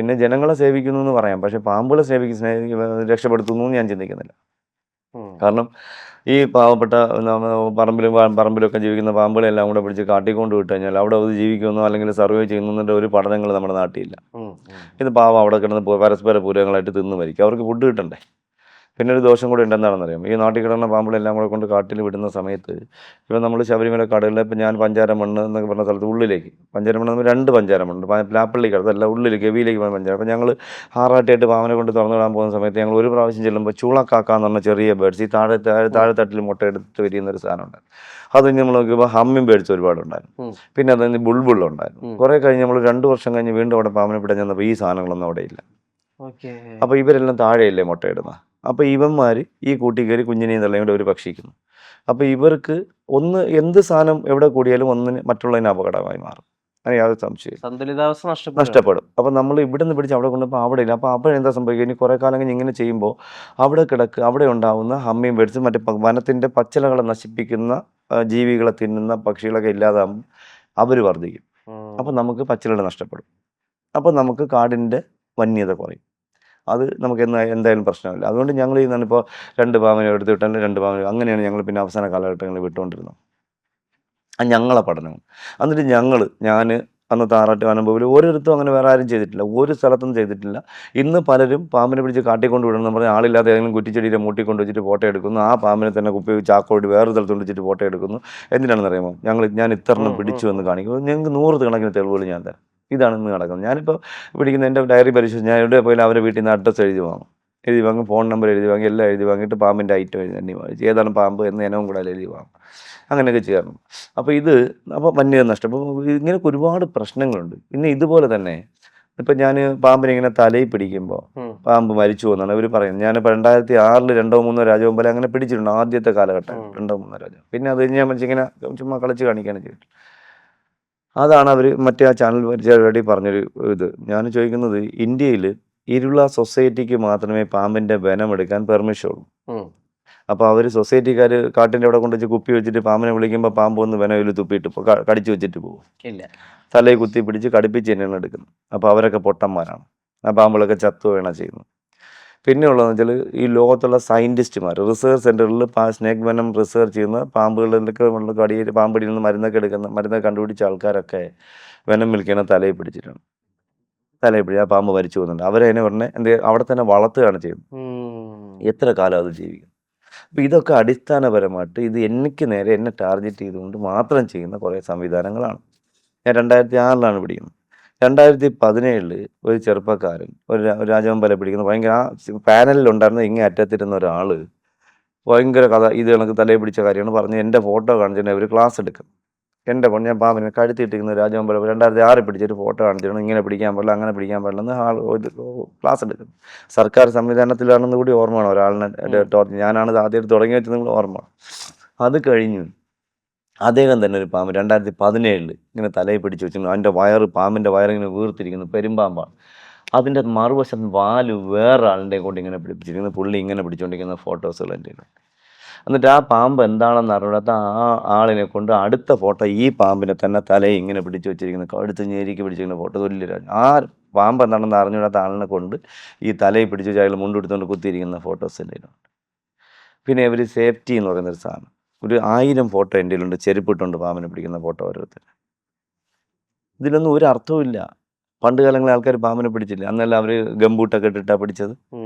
പിന്നെ ജനങ്ങളെ സേവിക്കുന്നു എന്ന് പറയാം, പക്ഷെ പാമ്പുകളെ രക്ഷപ്പെടുത്തുന്നു എന്ന് ഞാൻ ചിന്തിക്കുന്നില്ല. കാരണം ഈ പാവപ്പെട്ട പറമ്പിലൊക്കെ ജീവിക്കുന്ന പാമ്പുകളെല്ലാം കൂടെ പിടിച്ച് കാട്ടിക്കൊണ്ട് വിട്ട് കഴിഞ്ഞാൽ അവിടെ അത് ജീവിക്കുമെന്നോ അല്ലെങ്കിൽ സർവേ ചെയ്യുന്നതിൻ്റെ ഒരു പഠനങ്ങൾ നമ്മുടെ നാട്ടിലില്ല. ഇത് പാവം അവിടെ കിടന്ന് പരസ്പര പൂരങ്ങളായിട്ട് തിന്ന് മരിക്കും, അവർക്ക് ഫുഡ് കിട്ടണ്ടേ. പിന്നെ ഒരു ദോഷം കൂടി ഉണ്ടെന്നാണെന്നറിയാം, ഈ നാട്ടിൽ കിടന്ന പാമ്പുകളെല്ലാം കൂടെ കൊണ്ട് കാട്ടിൽ വിടുന്ന സമയത്ത് ഇപ്പോൾ നമ്മൾ ശബരിമല കാടുകളിൽ ഇപ്പോൾ ഞാൻ പഞ്ചാരമണ്ണ് എന്നൊക്കെ പറഞ്ഞ സ്ഥലത്ത് ഉള്ളിലേക്ക് പഞ്ചാരമണ്ണ് നമ്മൾ 2 പഞ്ചാരമണ്ണുണ്ട്, പ്ലാപ്പള്ളിക്ക് അടുത്തല്ല, ഉള്ളിൽ ഗവിയിലേക്ക് പോകാൻ പഞ്ചാരം. അപ്പോൾ ഞങ്ങൾ ആറാട്ടിയായിട്ട് പാമ്പിനെ കൊണ്ട് തുറന്നു വിടാൻ പോകുന്ന സമയത്ത് ഞങ്ങൾ ഒരു പ്രാവശ്യം ചെല്ലുമ്പോൾ ചൂളക്കാക്ക എന്ന് പറഞ്ഞ ചെറിയ ബേഡ്സ്, ഈ താഴെത്തട്ടിൽ മുട്ടയെടുത്ത് വിരിയുന്നൊരു സാധനമുണ്ട്. അത് നമ്മൾ നോക്കിയപ്പോൾ ഹമ്മിങ് ബേഡ്സ് ഒരുപാടുണ്ടായിരുന്നു. പിന്നെ അതിന് ബുൾബുളുണ്ടായിരുന്നു. കുറേ കഴിഞ്ഞ് നമ്മൾ 2 വർഷം കഴിഞ്ഞ് വീണ്ടും അവിടെ പാമ്പിനെ പിടിച്ച് ചെന്നപ്പോൾ ഈ സാധനങ്ങളൊന്നും അവിടെ ഇല്ല. അപ്പോൾ ഇവരെല്ലാം താഴെയല്ലേ മുട്ടയിടുന്നത്. അപ്പോൾ ഇവന്മാർ ഈ കൂട്ടി കയറി കുഞ്ഞിനെയും തള്ളയും കൂടെ ഒരു ഭക്ഷിക്കുന്നു. അപ്പോൾ ഇവർക്ക് എന്ത് സാധനം എവിടെ കൂടിയാലും ഒന്നിന് മറ്റുള്ളതിന് അപകടമായി മാറും. അങ്ങനെ യാതൊരു സംശയം സന്തുലിതാവസ്ഥ നഷ്ടപ്പെടും. അപ്പോൾ നമ്മൾ ഇവിടെ നിന്ന് പിടിച്ച് അവിടെ കൊണ്ടുപോയി അവിടെ ഇല്ല. അപ്പോൾ അപ്പോഴെന്താ സംഭവിക്കുക, ഇനി കുറേ കാലം കഴിഞ്ഞ് ഇങ്ങനെ ചെയ്യുമ്പോൾ അവിടെ ഉണ്ടാകുന്ന ഹമ്മിങ് ബേഡ്സ് മറ്റ് വനത്തിൻ്റെ പച്ചിലകളെ നശിപ്പിക്കുന്ന ജീവികളെ തിന്നുന്ന പക്ഷികളൊക്കെ ഇല്ലാതാകുമ്പോൾ അവർ വർദ്ധിക്കും. അപ്പോൾ നമുക്ക് പച്ചിലകൾ നഷ്ടപ്പെടും. അപ്പോൾ നമുക്ക് കാടിൻ്റെ വന്യത കുറയും. അത് നമുക്ക് എന്തായാലും പ്രശ്നമില്ല. അതുകൊണ്ട് ഞങ്ങൾ ഇപ്പോൾ 2 പാമ്പിനെ എടുത്ത് വിട്ടാൽ 2 പാമ്പിനെ, അങ്ങനെയാണ് ഞങ്ങൾ പിന്നെ അവസാന കാലഘട്ടങ്ങളിൽ വിട്ടുകൊണ്ടിരുന്നത്. ഞങ്ങളെ പഠനം. എന്നിട്ട് ഞാൻ അന്നത്തെ ആറാട്ട് അനുഭവത്തിൽ ഓരോരുത്തരും അങ്ങനെ വേറെ ആരും ചെയ്തിട്ടില്ല, ഒരു സ്ഥലത്തും ചെയ്തിട്ടില്ല. ഇന്ന് പലരും പാമ്പിനെ പിടിച്ച് കാട്ടിക്കൊണ്ട് വിടണം എന്ന് പറഞ്ഞാൽ ആളില്ലാതെ ഏതെങ്കിലും കുറ്റിച്ചെടിയുടെ മൂട്ടിക്കൊണ്ട് വെച്ചിട്ട് ഫോട്ടോ എടുക്കുന്നു. ആ പാമ്പിനെ തന്നെ കുപ്പി ചാക്കോടി വേറെ സ്ഥലത്തുകൊണ്ട് വെച്ചിട്ട് ഫോട്ടോ എടുക്കുന്നു. എന്തിനാണെന്ന് അറിയാമോ? ഞാൻ ഇത്രണ്ണം പിടിച്ചു എന്ന് കാണിക്കും. ഞങ്ങൾക്ക് 100 കണക്കിന് തെളിവുകൾ ഞാൻ തരാം. ഇതാണ് ഇന്ന് നടക്കുന്നത്. ഞാനിപ്പോൾ പിടിക്കുന്ന എൻ്റെ ഡയറി പരിശോധിച്ച് ഞാൻ എവിടെ പോയാലും അവരെ വീട്ടിൽ നിന്ന് അഡ്രസ്സ് എഴുതി വാങ്ങും, ഫോൺ നമ്പർ എഴുതി വാങ്ങി, എല്ലാം എഴുതി വാങ്ങിയിട്ട് പാമ്പിൻ്റെ ഐറ്റം എണ്ണി വാങ്ങിച്ച് ഏതാണ് പാമ്പ് എന്ന് ഇനവും കൂടെ എഴുതി വാങ്ങും. അങ്ങനെയൊക്കെ ചെയ്യാറുണ്ട്. അപ്പോൾ വന്യത നഷ്ടം. അപ്പോൾ ഇങ്ങനെയൊക്കെ ഒരുപാട് പ്രശ്നങ്ങളുണ്ട്. പിന്നെ ഇതുപോലെ തന്നെ ഇപ്പം ഞാൻ പാമ്പിനെ ഇങ്ങനെ തലയിൽ പിടിക്കുമ്പോൾ പാമ്പ് മരിച്ചു പോകുന്നതാണ് ഇവർ പറയുന്നത്. ഞാനിപ്പോൾ 2006 2 3 രാജവെമ്പല അങ്ങനെ പിടിച്ചിട്ടുണ്ട്, ആദ്യത്തെ കാലഘട്ടം 2 3 രാജ. പിന്നെ അത് കഴിഞ്ഞ് ഞാൻ ഇങ്ങനെ ചുമ്മാ കളിച്ച് കാണിക്കുകയാണ് ചെയ്തിട്ട്. അതാണ് അവർ മറ്റേ ആ ചാനൽ പരിചയമായിട്ട് പറഞ്ഞൊരു ഇത്. ഞാൻ ചോദിക്കുന്നത്, ഇന്ത്യയിൽ ഇരുള സൊസൈറ്റിക്ക് മാത്രമേ പാമ്പിൻ്റെ വെനമെടുക്കാൻ പെർമിഷൻ ഉള്ളൂ. അപ്പോൾ അവർ സൊസൈറ്റിക്കാർ കാട്ടിൻ്റെ അവിടെ കൊണ്ടുവച്ച് കുപ്പി വെച്ചിട്ട് പാമ്പിനെ വിളിക്കുമ്പോൾ പാമ്പ് വന്ന് വെനയിൽ തുപ്പിയിട്ട് കടിച്ചു വെച്ചിട്ട് പോകും. തലയിൽ കുത്തി പിടിച്ച് കടിപ്പിച്ച് തന്നെയാണ് എടുക്കുന്നത്. അപ്പോൾ അവരൊക്കെ പൊട്ടന്മാരാണ്. ആ പാമ്പുകളൊക്കെ ചത്തു വീണ ചെയ്യുന്നത്. പിന്നെ ഉള്ളതെന്ന് വെച്ചാൽ ഈ ലോകത്തുള്ള സയൻറ്റിസ്റ്റുമാർ റിസർച്ച് സെൻറ്ററിൽ സ്നേക്ക് വെനം റിസർച്ച് ചെയ്യുന്ന പാമ്പുകളിലൊക്കെ പാമ്പടിയിൽ നിന്ന് മരുന്നൊക്കെ കണ്ടുപിടിച്ച ആൾക്കാരൊക്കെ വെനം മിൽക്കിനെ തലയിൽ പിടിച്ചിട്ടാണ്. തലയിൽ പിടിച്ച് ആ പാമ്പ് മരിച്ചു പോകുന്നുണ്ട്. അവരതിനെ ഉടനെ അവിടെ തന്നെ വളർത്തുകയാണ് ചെയ്യുന്നത്. എത്ര കാലം അത് ജീവിക്കും? അപ്പോൾ ഇതൊക്കെ അടിസ്ഥാനപരമായിട്ട് ഇത് എനിക്ക് നേരെ എന്നെ ടാർഗറ്റ് ചെയ്തുകൊണ്ട് മാത്രം ചെയ്യുന്ന കുറേ സംവിധാനങ്ങളാണ്. ഞാൻ 2006 പിടിക്കുന്നത്. 2017 ഒരു ചെറുപ്പക്കാരൻ ഒരു രാജവെമ്പല പിടിക്കുന്ന ഭയങ്കര പാനലിലുണ്ടായിരുന്ന ഇങ്ങനെ അറ്റത്തിരുന്ന ഒരാൾ ഭയങ്കര കഥ ഇത് കണക്ക് തലയിൽ പിടിച്ച കാര്യമാണ് പറഞ്ഞ് എൻ്റെ ഫോട്ടോ കാണിച്ചിട്ട് അവർ ക്ലാസ് എടുക്കും. എൻ്റെ ഞാൻ പാമ്പിനെ കഴുത്തിട്ടിരിക്കുന്ന രാജവെമ്പല 2006 പിടിച്ചൊരു ഫോട്ടോ കാണിച്ചിട്ട് ഇങ്ങനെ പിടിക്കാൻ പാടില്ല അങ്ങനെ പിടിക്കാൻ പാടില്ലെന്ന് ക്ലാസ് എടുക്കുന്നു. സർക്കാർ സംവിധാനത്തിലാണെന്ന് കൂടി ഓർമ്മയാണ്. ഒരാളിനെ ഞാനാണ് ആദ്യമായിട്ട് തുടങ്ങി വെച്ചത് നിങ്ങൾ ഓർമ്മ. അത് കഴിഞ്ഞു അദ്ദേഹം തന്നെ ഒരു പാമ്പ് 2017 ഇങ്ങനെ തലയിൽ പിടിച്ച് വെച്ചിരുന്നു. അതിൻ്റെ പാമ്പിൻ്റെ വയറിങ്ങനെ വീർത്തിരിക്കുന്നു, പെരുമ്പാമ്പാണ്. അതിൻ്റെ മറുവശം വാല് വേറെ ആളിൻ്റെ കൊണ്ട് ഇങ്ങനെ പിടിപ്പിച്ചിരിക്കുന്നു. പുള്ളി ഇങ്ങനെ പിടിച്ചുകൊണ്ടിരിക്കുന്ന ഫോട്ടോസുകൾ എൻ്റെ ഉണ്ട്. എന്നിട്ട് ആ പാമ്പ് എന്താണെന്ന് അറിയാത്ത ആ ആളിനെ കൊണ്ട് അടുത്ത ഫോട്ടോ ഈ പാമ്പിനെ തന്നെ തലയിൽ ഇങ്ങനെ പിടിച്ച് വെച്ചിരിക്കുന്നു, കടുത്ത് ഞെരിക്ക് പിടിച്ചിരിക്കുന്ന ഫോട്ടോ തുല്യരാണ്. ആ പാമ്പ് എന്താണെന്ന് അറിഞ്ഞിടാത്ത ആളിനെ കൊണ്ട് ഈ തലയിൽ പിടിച്ച് വെച്ച് അയാൾ മുണ്ടെടുത്തുകൊണ്ട് കുത്തിയിരിക്കുന്ന ഫോട്ടോസ് എൻ്റെ ഉണ്ട്. പിന്നെ ഇവർ സേഫ്റ്റി എന്ന് പറയുന്നൊരു സാധനം, ഒരു 1000 ഫോട്ടോ എൻ്റെ ഉണ്ട്, ചെരുപ്പിട്ടുണ്ട് പാമ്പിനെ പിടിക്കുന്ന ഫോട്ടോ ഓരോരുത്തർ. ഇതിലൊന്നും ഒരു അർത്ഥവും ഇല്ല. പണ്ട് കാലങ്ങളിൽ ആൾക്കാർ പാമ്പിനെ പിടിച്ചില്ല, അന്നെല്ലാം അവർ ഗംബൂട്ടൊക്കെ ഇട്ടിട്ടാണ് പിടിച്ചത്.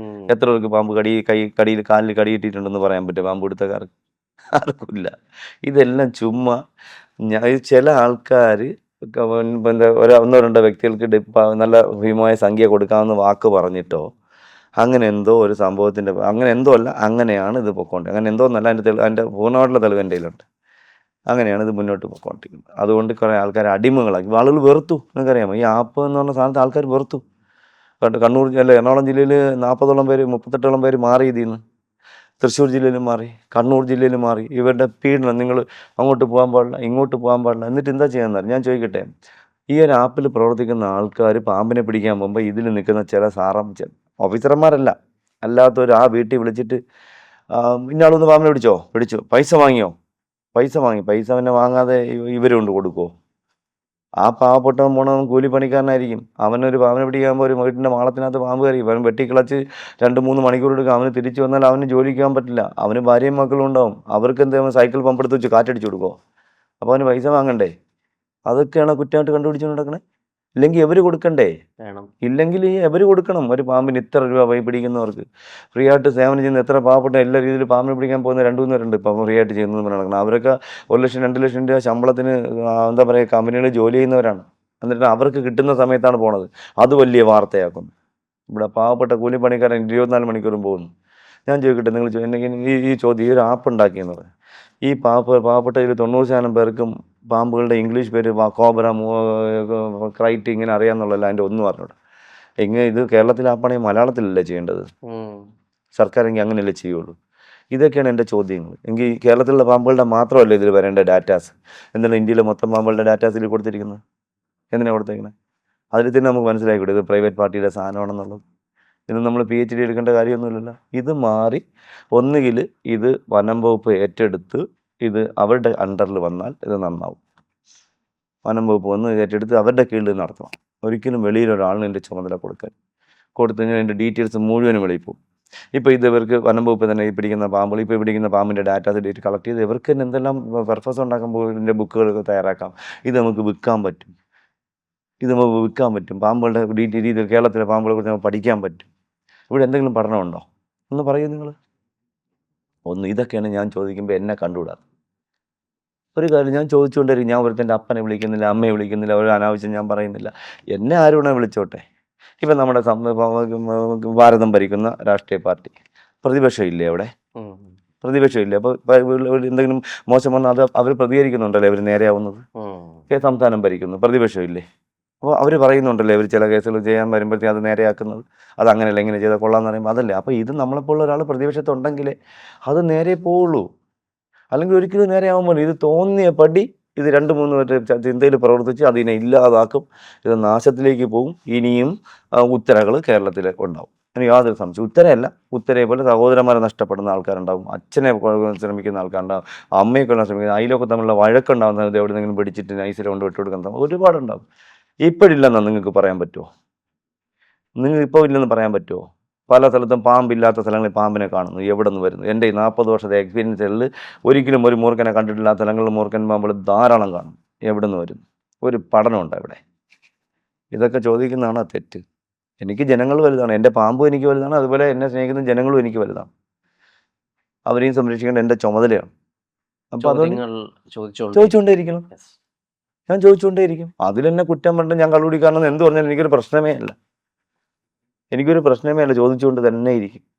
എത്ര പേർക്ക് പാമ്പ് കാലിൽ കടിയിട്ടിട്ടുണ്ടെന്ന് പറയാൻ പറ്റും പാമ്പ് പിടുത്തക്കാർക്ക്? ആർക്കുമില്ല. ഇതെല്ലാം ചുമ്മാ ചില ആൾക്കാർ ഒന്നോ രണ്ടോ വ്യക്തികൾക്ക് നല്ല ഭീമമായ സംഖ്യ കൊടുക്കാമെന്ന് വാക്ക് പറഞ്ഞിട്ടോ അങ്ങനെ എന്തോ ഒരു സംഭവത്തിൻ്റെ അങ്ങനെ എന്തോ അല്ല, അങ്ങനെയാണ് ഇത് പൊക്കോണ്ട്. അങ്ങനെ എന്തോ എന്നല്ല, അതിൻ്റെ പൂർണ്ണമായിട്ടുള്ള തെളിവ് എൻ്റെ കയ്യിലുണ്ട്. അങ്ങനെയാണ് ഇത് മുന്നോട്ട് പോയിക്കൊണ്ടിരിക്കുന്നത്. അതുകൊണ്ട് കുറേ ആൾക്കാർ അടിമകളാക്കി, ആളുകൾ വെറുത്തു. നിങ്ങൾക്കറിയാമോ, ഈ ആപ്പ് എന്ന് പറഞ്ഞ സാധനത്ത് ആൾക്കാർ വെറുത്തു. എറണാകുളം ജില്ലയിൽ 40ഓളം പേര് 38ഓളം പേര് മാറി ഇതിൽ നിന്ന്. തൃശ്ശൂർ ജില്ലയിലും മാറി, കണ്ണൂർ ജില്ലയിലും മാറി. ഇവരുടെ പീഡനം, നിങ്ങൾ അങ്ങോട്ട് പോകാൻ പാടില്ല ഇങ്ങോട്ട് പോകാൻ പാടില്ല. എന്നിട്ട് എന്താ ചെയ്യാമെന്നറിയാം? ഞാൻ ചോദിക്കട്ടെ, ഈ ഒരു ആപ്പിൽ പ്രവർത്തിക്കുന്ന ആൾക്കാർ പാമ്പിനെ പിടിക്കാൻ പോകുമ്പോൾ ഇതിൽ നിൽക്കുന്ന ചില ഓഫീസർമാരല്ല, അല്ലാത്തവർ ആ വീട്ടിൽ വിളിച്ചിട്ട് ഇന്നാളൊന്ന് പാമ്പിനെ പിടിച്ചു, പൈസ വാങ്ങി. പൈസ പിന്നെ വാങ്ങാതെ ഇവർ കൊണ്ട് കൊടുക്കുമോ? ആ പാവപ്പെട്ടവൻ പോണവൻ കൂലിപ്പണിക്കാരനായിരിക്കും. അവനെ പിടിക്കാൻ ഒരു വീട്ടിൻ്റെ മാളത്തിനകത്ത് പാമ്പ് കയറി. അവൻ വെട്ടിക്കിളച്ച് 2-3 മണിക്കൂർ എടുക്കും. അവന് തിരിച്ചു വന്നാൽ അവന് ജോലിക്ക് പോകാൻ പറ്റില്ല. അവന് ഭാര്യയും മക്കളും ഉണ്ടാവും. അവർക്ക് എന്തെങ്കിലും സൈക്കിൾ പമ്പെടുത്ത് വെച്ച് കാറ്റടിച്ചു കൊടുക്കുമോ? അപ്പോൾ അവന് പൈസ വാങ്ങണ്ടേ? അതൊക്കെയാണ് കുറ്റമായിട്ട് കണ്ടുപിടിച്ചുകൊണ്ട് നടക്കണേ. ഇല്ലെങ്കിൽ എവര് കൊടുക്കണ്ടേ? ഇല്ലെങ്കിൽ എവര് കൊടുക്കണം. ഒരു പാമ്പിന് ഇത്ര രൂപ പിടിക്കുന്നവർക്ക് ഫ്രീ ആയിട്ട് സേവനം ചെയ്യുന്ന എത്ര പാവപ്പെട്ട എല്ലാ രീതിയിൽ പാമ്പിനെ പിടിക്കാൻ പോകുന്ന 2-3 പേരുണ്ട് ഇപ്പം ഫ്രീ ആയിട്ട് ചെയ്യുന്നത് നടക്കണം. അവരൊക്കെ 1 ലക്ഷം 2 ലക്ഷം രൂപ ശമ്പളത്തിന് എന്താ പറയുക കമ്പനികളിൽ ജോലി ചെയ്യുന്നവരാണ്. എന്നിട്ട് അവർക്ക് കിട്ടുന്ന സമയത്താണ് പോണത്. അത് വലിയ വാർത്തയാക്കുന്നു. ഇവിടെ പാവപ്പെട്ട കൂലിപ്പണിക്കാരൻ 24 മണിക്കൂറും പോകുന്നു. ഞാൻ ചോദിക്കട്ടെ, നിങ്ങൾ ഈ ചോദ്യം, ഈ ഒരു ആപ്പ് ഉണ്ടാക്കിയെന്ന് പറയും. ഈ പാവപ്പെട്ട ഒരു 90% പേർക്കും പാമ്പുകളുടെ ഇംഗ്ലീഷ് പേര് കോബ്ര, ക്രൈറ്റ് ഇങ്ങനെ അറിയാമെന്നുള്ളതല്ല, അതിൻ്റെ ഒന്നും അറിഞ്ഞൂടാ. ഇത് കേരളത്തിലെ ആപ്പാണെങ്കിൽ മലയാളത്തിലല്ലേ ചെയ്യേണ്ടത്? സർക്കാരെങ്കിൽ അങ്ങനെയല്ലേ ചെയ്യുള്ളൂ. ഇതൊക്കെയാണ് എൻ്റെ ചോദ്യങ്ങൾ. എങ്കിൽ കേരളത്തിലുള്ള പാമ്പുകളുടെ മാത്രമല്ല ഇതിൽ വരേണ്ട ഡാറ്റാസ്. എന്താണ് ഇന്ത്യയിലെ മൊത്തം പാമ്പുകളുടെ ഡാറ്റാസിൽ കൊടുത്തിരിക്കുന്നത്? എന്തിനാണ് കൊടുത്തിരിക്കുന്നത്? അതിൽ തന്നെ നമുക്ക് മനസ്സിലാക്കിക്കൂടെ ഇത് പ്രൈവറ്റ് പാർട്ടിയുടെ സാധനമാണെന്നുള്ളത്. ഇത് നമ്മൾ PhD എടുക്കേണ്ട കാര്യമൊന്നുമില്ലല്ലോ. ഇത് മാറി ഒന്നുകിൽ ഇത് വനം വകുപ്പ് ഏറ്റെടുത്ത് ഇത് അവരുടെ അണ്ടറിൽ വന്നാൽ ഇത് നന്നാവും. വനം വകുപ്പ് വന്ന് ഏറ്റെടുത്ത് അവരുടെ കീഴിൽ നടത്തണം. ഒരിക്കലും വെളിയിലൊരാളിന് എൻ്റെ ചുമതല കൊടുത്തു കഴിഞ്ഞാൽ എൻ്റെ ഡീറ്റെയിൽസ് മുഴുവനും വെളിയിൽ പോകും. ഇപ്പോൾ ഇവർക്ക് വനം വകുപ്പ് തന്നെ ഈ പിടിക്കുന്ന പാമ്പുകൾ, ഇപ്പോൾ പിടിക്കുന്ന പാമ്പിൻ്റെ ഡാറ്റാസ് ഡേറ്റ് കളക്ട് ചെയ്ത് ഇവർക്ക് തന്നെ എന്തെല്ലാം പർപ്പസ് ഉണ്ടാക്കുമ്പോൾ ഇതിൻ്റെ ബുക്കുകളൊക്കെ തയ്യാറാക്കാം. ഇത് നമുക്ക് വിൽക്കാൻ പറ്റും. പാമ്പുകളുടെ രീതിയിൽ കേരളത്തിലെ പാമ്പുകളെ കുറിച്ച് നമുക്ക് പഠിക്കാൻ പറ്റും. ഇവിടെ എന്തെങ്കിലും പഠനമുണ്ടോ? ഒന്ന് പറയൂ നിങ്ങൾ. ഇതൊക്കെയാണ് ഞാൻ ചോദിക്കുമ്പോൾ എന്നെ കണ്ടുകൂടാതെ. ഒരു കാര്യം ഞാൻ ചോദിച്ചുകൊണ്ടിരിക്കും. ഞാൻ ഒരുത്തൻ്റെ അപ്പനെ വിളിക്കുന്നില്ല, അമ്മയെ വിളിക്കുന്നില്ല, ഒരു അനാവശ്യം ഞാൻ പറയുന്നില്ല. എന്നെ ആരും വേണേൽ വിളിച്ചോട്ടെ. ഇപ്പം നമ്മുടെ ഭാരതം ഭരിക്കുന്ന രാഷ്ട്രീയ പാർട്ടി പ്രതിപക്ഷം ഇല്ലേ അവിടെ? പ്രതിപക്ഷം ഇല്ലേ? അപ്പോൾ എന്തെങ്കിലും മോശം വന്നാൽ അത് അവർ പ്രതികരിക്കുന്നുണ്ടല്ലേ അവർ നേരെയാവുന്നത്? സംസ്ഥാനം ഭരിക്കുന്നു, പ്രതിപക്ഷം ഇല്ലേ? അപ്പോൾ അവർ പറയുന്നുണ്ടല്ലേ അവർ ചില കേസുകൾ ചെയ്യാൻ വരുമ്പോഴത്തേക്കും അത് നേരെയാക്കുന്നത്. അത് അങ്ങനെയല്ല, ഇങ്ങനെ ചെയ്താൽ കൊള്ളാമെന്ന് പറയുമ്പോൾ അതല്ലേ. അപ്പോൾ ഇത് നമ്മളെപ്പോലുള്ള ഒരാൾ പ്രതിപക്ഷത്തുണ്ടെങ്കിലേ അത് നേരെ പോവുള്ളൂ. അല്ലെങ്കിൽ ഒരിക്കലും നേരെയാവുമ്പോൾ ഇത് തോന്നിയ പടി ഇത് 2-3 ചിന്തയിൽ പ്രവർത്തിച്ച് അതിനെ ഇല്ലാതാക്കും. ഇത് നാശത്തിലേക്ക് പോകും. ഇനിയും ഉത്തരകൾ കേരളത്തിൽ ഉണ്ടാവും. അതിന് യാതൊരു സംശയം. ഉത്തരയെ പോലെ സഹോദരന്മാരെ നഷ്ടപ്പെടുന്ന ആൾക്കാരുണ്ടാവും, അച്ഛനെ ശ്രമിക്കുന്ന ആൾക്കാരുണ്ടാവും, അമ്മയെ കൊല്ലാൻ ശ്രമിക്കുന്ന, അതിലൊക്കെ തമ്മിലുള്ള വഴക്കുണ്ടാവുന്നത് എവിടെയെങ്കിലും പിടിച്ചിട്ട് നൈസിൽ കൊണ്ട് വിട്ടുകൊടുക്കുന്ന ഒരുപാടുണ്ടാവും. ഇപ്പോഴില്ലെന്നാണ് നിങ്ങൾക്ക് പറയാൻ പറ്റുമോ? ഇപ്പോൾ ഇല്ലെന്ന് പറയാൻ പറ്റുമോ? പല സ്ഥലത്തും പാമ്പില്ലാത്ത സ്ഥലങ്ങളിൽ പാമ്പിനെ കാണുന്നു. എവിടെ നിന്ന് വരുന്നു? എൻ്റെ ഈ 40 വർഷത്തെ എക്സ്പീരിയൻസിൽ ഒരിക്കലും ഒരു മൂർഖനെ കണ്ടിട്ടില്ലാത്ത സ്ഥലങ്ങളിൽ മൂർഖൻ പാമ്പുകൾ ധാരാളം കാണും. എവിടെ നിന്ന് വരുന്നു? ഒരു പഠനമുണ്ട് അവിടെ. ഇതൊക്കെ ചോദിക്കുന്നതാണ് തെറ്റ്. എനിക്ക് ജനങ്ങൾ വലുതാണ്, എൻ്റെ പാമ്പും എനിക്ക് വലുതാണ്, അതുപോലെ എന്നെ സ്നേഹിക്കുന്ന ജനങ്ങളും എനിക്ക് വലുതാണ്. അവരെയും സംരക്ഷിക്കേണ്ട എൻ്റെ ചുമതലയാണ്. അപ്പോൾ അതുകൊണ്ട് ചോദിച്ചുകൊണ്ടേയിരിക്കണം. ഞാൻ ചോദിച്ചുകൊണ്ടേയിരിക്കും. അതിലെന്നെ കുറ്റം പറഞ്ഞിട്ട് ഞാൻ കള്ളുകുടിക്കാരനെന്ന് എന്ത് പറഞ്ഞാലും എനിക്കൊരു പ്രശ്നമേ അല്ല. ചോദിച്ചുകൊണ്ട് തന്നെ ഇരിക്കും.